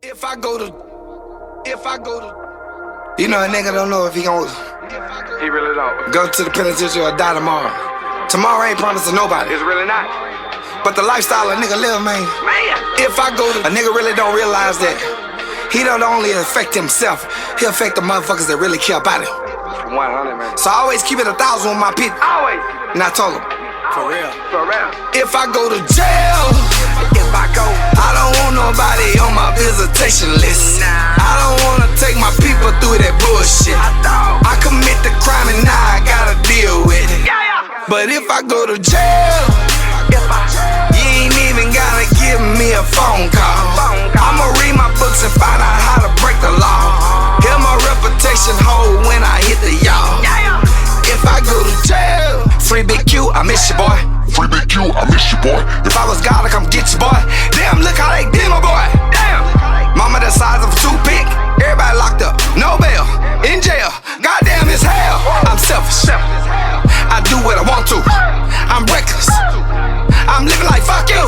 If I go to, you know a nigga don't know if he gon' He really don't. go to the penitentiary or die tomorrow. Tomorrow ain't promised to nobody, It's really not. but the lifestyle a nigga live, man. If I go to, a nigga really don't realize that he don't only affect himself, he affect the motherfuckers that really care about him. 100, man. So I always keep it 1,000 with my people, Always. and I told him, For real. For real. if I go to jail, If I go, I don't want nobody on my visitation list. Nah. I don't wanna take my people through that bullshit. I commit the crime and now I gotta deal with it. But if I go to jail, you ain't even gotta give me a phone call. I'ma read my books and find out how to break the law. Hear my reputation hold when I hit the y'all. If I go to jail, free Big Q, I miss you, boy. Free Big Q, I miss you, boy. If I was God, I'd come get you, boy. Damn, look how they did my boy. Damn. Mama the size of a toothpick. Everybody locked up. No bail. In jail. Goddamn, it's hell. I'm selfish. I do what I want to. I'm reckless. I'm living like fuck you.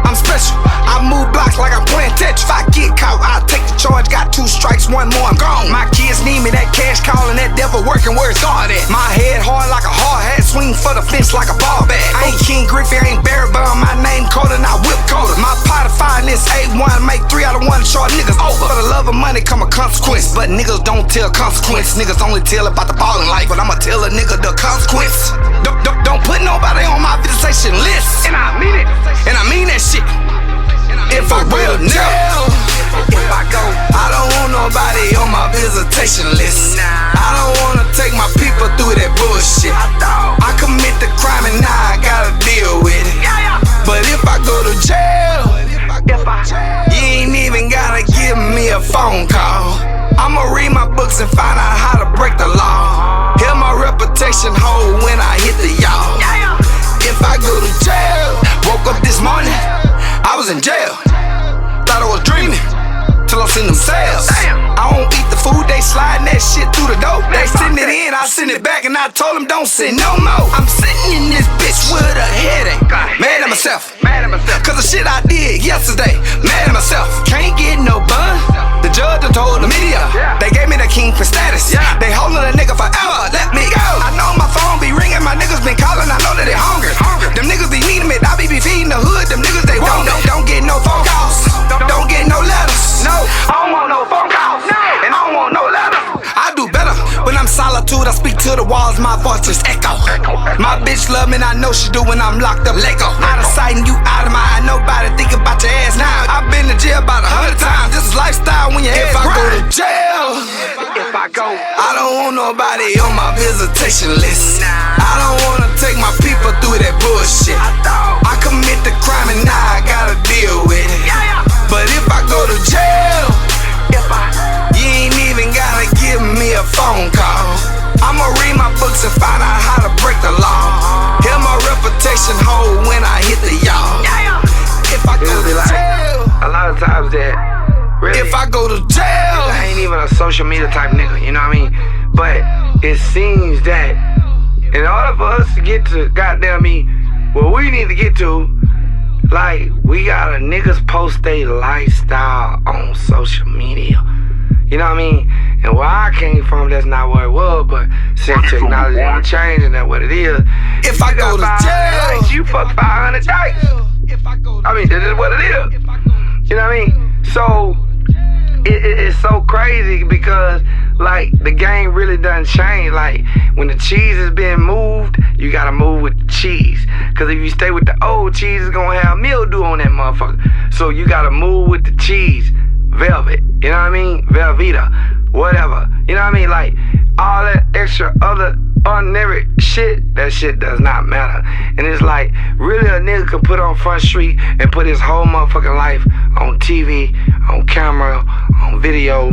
I'm special. I move blocks like I'm playing Tetris. If I get caught, I'll take the charge. Got 2 strikes, 1 more, I'm gone. My kids need me. That cash calling, that devil working. Where's God at? My head hard like a hard hat. Swing for the fence like a ball bat. I ain't King Griffey, I ain't Barry Bum. My name Coda, not Whip Coda. My pot of fire in this A1. Make 3 out of 1 short niggas over. For the love of money come a consequence. But niggas don't tell consequence. Niggas only tell about the ball in life. But I'ma tell a nigga the consequence. Don't put nobody on my visitation list. and I mean it. And I mean that shit. If I go to jail, If I go, I don't want nobody on my visitation list. I don't wanna take my people through that bullshit. I commit the crime and now I gotta deal with it. But if I go to jail, you ain't even gotta give me a phone call. I'ma read my books and find out how to break the law. Hear my reputation hold when I hit the y'all. If I go to jail, woke up this morning, I was in jail. Thought I was dreaming, till I seen them cells. I don't eat the food, they sliding that shit through the door. They send it in, I send it back, and I told them don't send no more. I'm sitting in this bitch with a headache, mad at myself. Cause the shit I did yesterday, mad at myself. Can't get no bun. The judge done told the media, they gave me the kingpin status. They holding a nigga forever, let me go. I know my phone be ringing, my niggas been calling, I know that they hungry. Them niggas be needing me, I be feeding the hood, them niggas they want. Don't get no phone calls, don't get no letters. no, I don't want no phone calls. And I don't want no letters. I do better when I'm solitude. I speak to the walls, my voice just echo. My bitch love me, and I know she do when I'm locked up. Let go. Out of sight and you out of mind. Nobody think about your ass now. I've been to jail about 100 times. This is lifestyle when your head. If I go to jail, If I go, I don't want nobody on my visitation list. I don't wanna take my people through that bullshit. I commit the crime and now I gotta deal with it. But if I go to jail, you ain't even gotta give me a phone call. I'ma read my books and find out how to break the law. Hear my reputation hold when I hit the y'all. If I go it'll be to like jail, a lot of times that really, if I go to jail, I ain't even a social media type nigga, you know what I mean? But it seems that in order for us to get to goddamn me, what we need to get to, like, we gotta niggas post their lifestyle on social media. You know what I mean? And where I came from, that's not what it was, but since technology ain't changing, that's what it is. if I go to jail, Likes, you fuck 500 likes. I mean, this is what it is. You know what I mean? So, it's so crazy because, like, the game really doesn't change. Like, when the cheese is being moved, you gotta move with the cheese. Cause if you stay with the old cheese, it's gonna have mildew on that motherfucker. So you gotta move with the cheese. Velvet, you know what I mean? Velveeta, whatever. You know what I mean? Like, all that extra other ordinary shit, that shit does not matter. And it's like, really a nigga could put on Front Street and put his whole motherfucking life on TV, on camera, on video,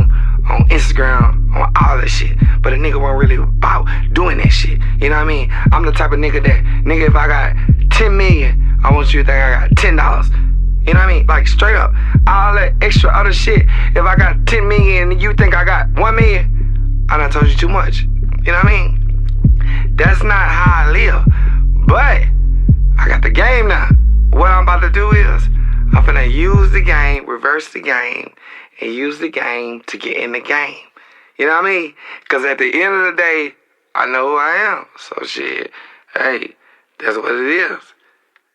on Instagram, on all that shit. But a nigga wasn't really about doing that shit. You know what I mean? I'm the type of nigga that, nigga, if I got 10 million, I want you to think I got $10. You know what I mean? Like, straight up. All that extra other shit, if I got 10 million and you think I got 1 million, I done told you too much. You know what I mean? That's not how I live. But I got the game now. What I'm about to do is, I'm finna use the game, reverse the game, and use the game to get in the game. You know what I mean? Because at the end of the day, I know who I am. So shit, hey, that's what it is.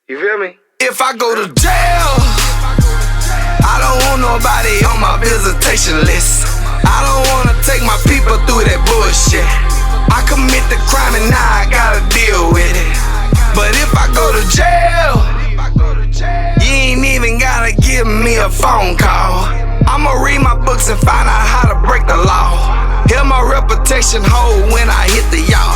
You feel me? If I go to jail, I don't want nobody on my visitation list. I don't wanna take my people through that bullshit. I commit the crime and now I gotta deal with it. But if I go to jail, you ain't even gotta give me a phone call. I'ma read my books and find out how to break the law. Hear my reputation hold when I hit the y'all.